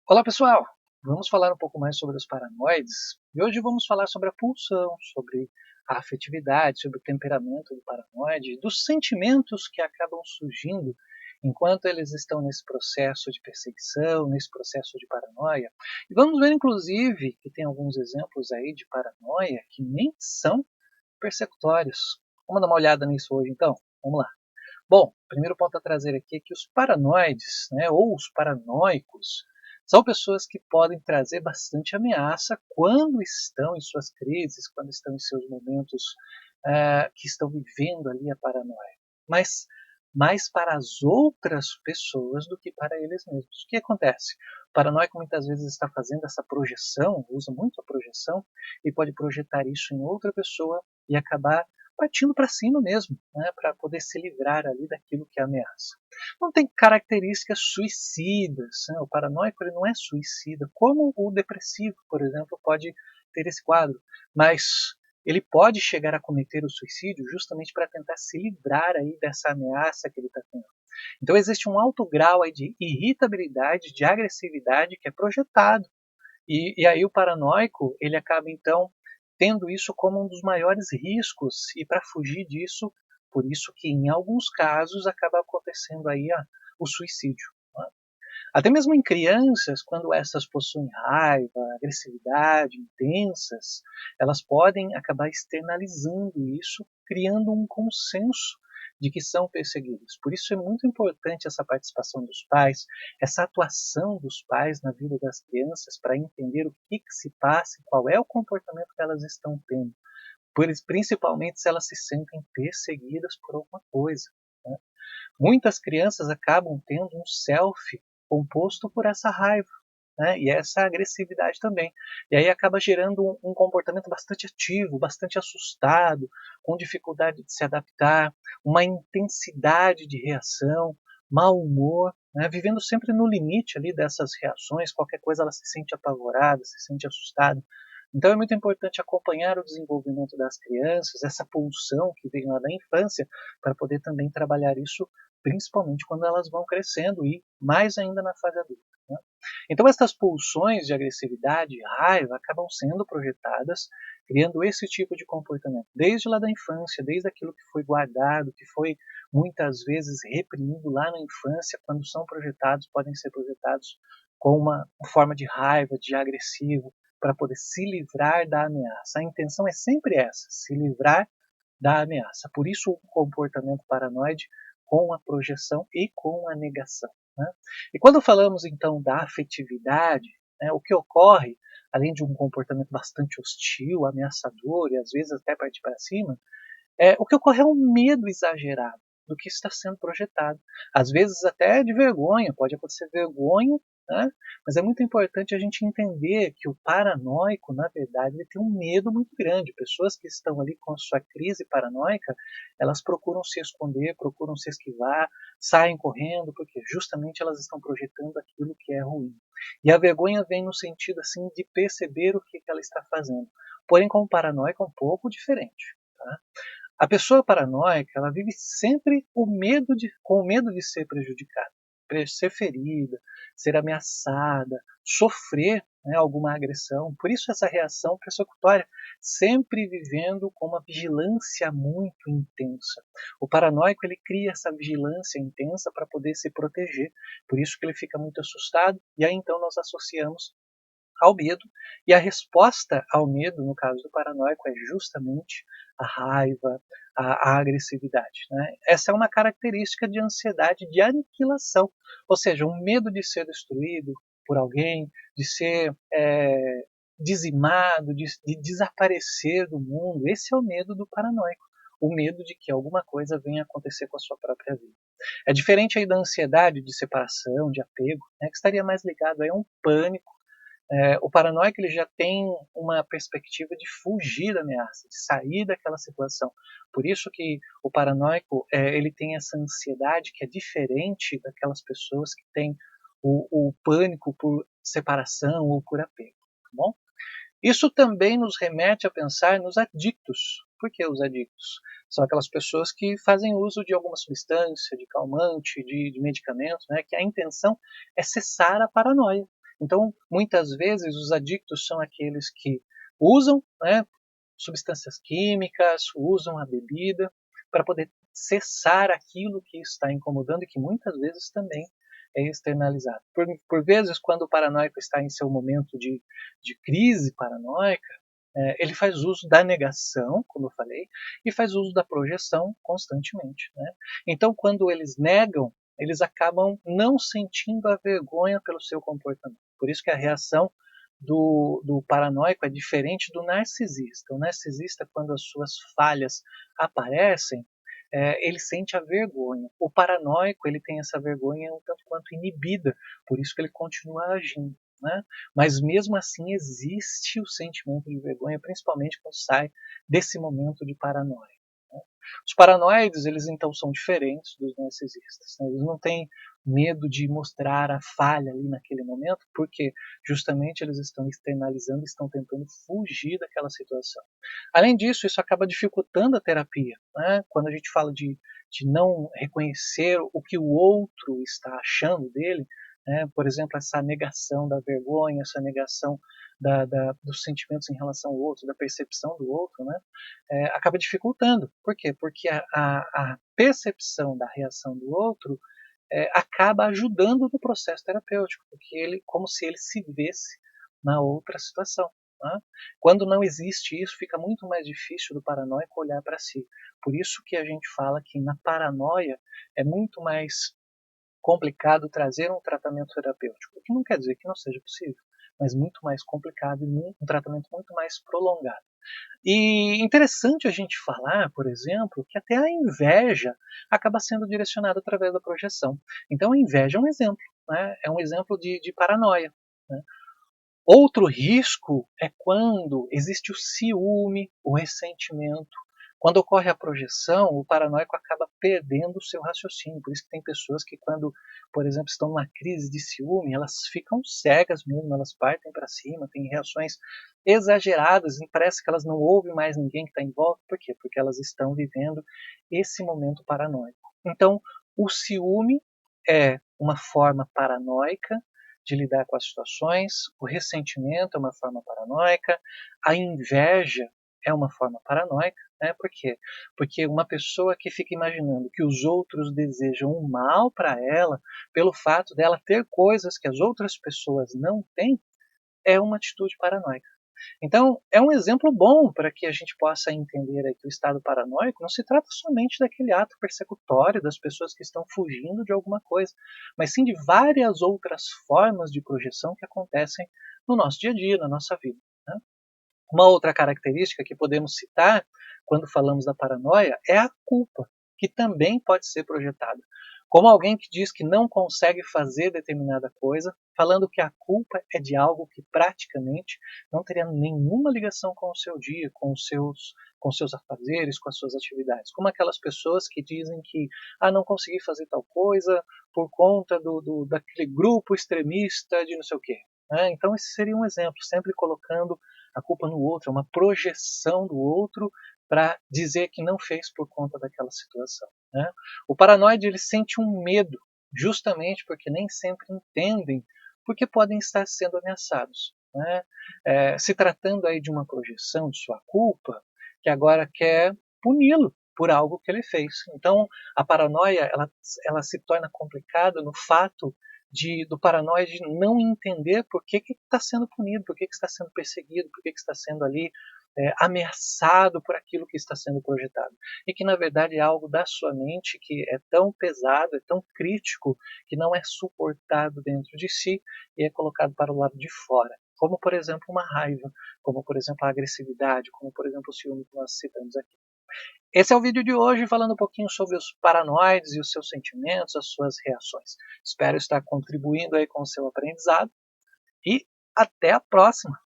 Olá pessoal, vamos falar um pouco mais sobre os paranoides e hoje vamos falar sobre a pulsão, sobre a afetividade, sobre o temperamento do paranoide, dos sentimentos que acabam surgindo enquanto eles estão nesse processo de perseguição, nesse processo de paranoia. E vamos ver inclusive que tem alguns exemplos aí de paranoia que nem são persecutórios. Vamos dar uma olhada nisso hoje então? Vamos lá. Bom, o primeiro ponto a trazer aqui é que os paranoides, ou os paranoicos, são pessoas que podem trazer bastante ameaça quando estão em suas crises, quando estão em seus momentos que estão vivendo ali a paranoia. Mas mais para as outras pessoas do que para eles mesmos. O que acontece? O paranoico muitas vezes está fazendo essa projeção, usa muito a projeção, e pode projetar isso em outra pessoa e acabar partindo para cima mesmo, para poder se livrar ali daquilo que ameaça. Não tem características suicidas, o paranoico ele não é suicida, como o depressivo, por exemplo, pode ter esse quadro, mas ele pode chegar a cometer o suicídio justamente para tentar se livrar aí dessa ameaça que ele está tendo. Então existe um alto grau aí de irritabilidade, de agressividade que é projetado. E aí o paranoico, ele acaba então tendo isso como um dos maiores riscos e para fugir disso, por isso que em alguns casos acaba acontecendo aí o suicídio. Né? Até mesmo em crianças, quando essas possuem raiva, agressividade intensas, elas podem acabar externalizando isso, criando um consenso de que são perseguidas. Por isso é muito importante essa participação dos pais, essa atuação dos pais na vida das crianças para entender o que se passa, qual é o comportamento que elas estão tendo, principalmente se elas se sentem perseguidas por alguma coisa. Né? Muitas crianças acabam tendo um self composto por essa raiva, e essa agressividade também. E aí acaba gerando um comportamento bastante ativo, bastante assustado, com dificuldade de se adaptar, uma intensidade de reação, mau humor, vivendo sempre no limite ali dessas reações, qualquer coisa ela se sente apavorada, se sente assustada. Então é muito importante acompanhar o desenvolvimento das crianças, essa pulsão que vem lá da infância, para poder também trabalhar isso, principalmente quando elas vão crescendo e mais ainda na fase adulta. Né? Então essas pulsões de agressividade e raiva acabam sendo projetadas, criando esse tipo de comportamento, desde lá da infância, desde aquilo que foi guardado, que foi muitas vezes reprimido lá na infância, quando são projetados, podem ser projetados com uma forma de raiva, de agressivo, para poder se livrar da ameaça. A intenção é sempre essa, se livrar da ameaça. Por isso o comportamento paranoide com a projeção e com a negação. Né? E quando falamos então da afetividade, o que ocorre, além de um comportamento bastante hostil, ameaçador e às vezes até partir para cima, o que ocorre é um medo exagerado do que está sendo projetado. Às vezes até de vergonha, pode acontecer vergonha, né? Mas é muito importante a gente entender que o paranoico, na verdade, ele tem um medo muito grande. Pessoas que estão ali com a sua crise paranoica, elas procuram se esconder, procuram se esquivar, saem correndo, porque justamente elas estão projetando aquilo que é ruim. E a vergonha vem no sentido assim de perceber o que ela está fazendo. Porém, com o paranoico é um pouco diferente. Tá? A pessoa paranoica, ela vive sempre com o medo de ser prejudicada, ser ferida, ser ameaçada, sofrer alguma agressão. Por isso essa reação persecutória, sempre vivendo com uma vigilância muito intensa. O paranoico ele cria essa vigilância intensa para poder se proteger. Por isso que ele fica muito assustado e aí então nós associamos ao medo, e a resposta ao medo, no caso do paranoico, é justamente a raiva, a agressividade. Né? Essa é uma característica de ansiedade de aniquilação, ou seja, um medo de ser destruído por alguém, de ser dizimado, de desaparecer do mundo. Esse é o medo do paranoico, o medo de que alguma coisa venha acontecer com a sua própria vida. É diferente aí da ansiedade de separação, de apego, que estaria mais ligado a um pânico. O paranoico ele já tem uma perspectiva de fugir da ameaça, de sair daquela situação. Por isso que o paranoico ele tem essa ansiedade que é diferente daquelas pessoas que têm o pânico por separação ou por apego. Tá bom? Isso também nos remete a pensar nos adictos. Por que os adictos? São aquelas pessoas que fazem uso de alguma substância, de calmante, de medicamentos, que a intenção é cessar a paranoia. Então, muitas vezes, os adictos são aqueles que usam, né, substâncias químicas, usam a bebida para poder cessar aquilo que está incomodando e que muitas vezes também é externalizado. Por vezes, quando o paranoico está em seu momento de crise paranoica, ele faz uso da negação, como eu falei, e faz uso da projeção constantemente. Né? Então, quando eles negam, eles acabam não sentindo a vergonha pelo seu comportamento. Por isso que a reação do paranoico é diferente do narcisista. O narcisista, quando as suas falhas aparecem, ele sente a vergonha. O paranoico, ele tem essa vergonha um tanto quanto inibida, por isso que ele continua agindo. Né? Mas mesmo assim existe o sentimento de vergonha, principalmente quando sai desse momento de paranoia. Né? Os paranoides, eles então são diferentes dos narcisistas. Né? Eles não têm medo de mostrar a falha ali naquele momento, porque justamente eles estão externalizando, estão tentando fugir daquela situação. Além disso, isso acaba dificultando a terapia. Né? Quando a gente fala de não reconhecer o que o outro está achando dele, né? Por exemplo, essa negação da vergonha, essa negação dos sentimentos em relação ao outro, da percepção do outro, né? Acaba dificultando. Por quê? Porque a percepção da reação do outro acaba ajudando no processo terapêutico, porque ele, como se ele se visse na outra situação. Né? Quando não existe isso, fica muito mais difícil do paranoico olhar para si. Por isso que a gente fala que na paranoia é muito mais complicado trazer um tratamento terapêutico, o que não quer dizer que não seja possível, mas muito mais complicado e um tratamento muito mais prolongado. E interessante a gente falar, por exemplo, que até a inveja acaba sendo direcionada através da projeção. Então a inveja é um exemplo, né? É um exemplo de paranoia. Né? Outro risco é quando existe o ciúme, o ressentimento. Quando ocorre a projeção, o paranoico acaba perdendo o seu raciocínio. Por isso que tem pessoas que quando, por exemplo, estão numa crise de ciúme, elas ficam cegas mesmo, elas partem para cima, têm reações exageradas, e parece que elas não ouvem mais ninguém que está em volta. Por quê? Porque elas estão vivendo esse momento paranoico. Então, o ciúme é uma forma paranoica de lidar com as situações, o ressentimento é uma forma paranoica, a inveja é uma forma paranoica. Né? Por quê? Porque uma pessoa que fica imaginando que os outros desejam o mal para ela, pelo fato dela ter coisas que as outras pessoas não têm, é uma atitude paranoica. Então, é um exemplo bom para que a gente possa entender que o estado paranoico não se trata somente daquele ato persecutório das pessoas que estão fugindo de alguma coisa, mas sim de várias outras formas de projeção que acontecem no nosso dia a dia, na nossa vida. Né? Uma outra característica que podemos citar quando falamos da paranoia é a culpa, que também pode ser projetada. Como alguém que diz que não consegue fazer determinada coisa, falando que a culpa é de algo que praticamente não teria nenhuma ligação com o seu dia, com os seus afazeres, com as suas atividades. Como aquelas pessoas que dizem que não consegui fazer tal coisa por conta daquele grupo extremista de não sei o quê. Então esse seria um exemplo, sempre colocando a culpa no outro, é uma projeção do outro para dizer que não fez por conta daquela situação. Né? O paranoide ele sente um medo, justamente porque nem sempre entendem porque podem estar sendo ameaçados. Né? Se tratando aí de uma projeção de sua culpa, que agora quer puni-lo por algo que ele fez. Então, a paranoia ela se torna complicada no fato do paranoide não entender por que está sendo punido, por que está sendo perseguido, por que está sendo ali ameaçado por aquilo que está sendo projetado. E que, na verdade, é algo da sua mente que é tão pesado, é tão crítico, que não é suportado dentro de si e é colocado para o lado de fora. Como, por exemplo, uma raiva, como, por exemplo, a agressividade, como, por exemplo, o ciúme que nós citamos aqui. Esse é o vídeo de hoje, falando um pouquinho sobre os paranoides e os seus sentimentos, as suas reações. Espero estar contribuindo aí com o seu aprendizado e até a próxima!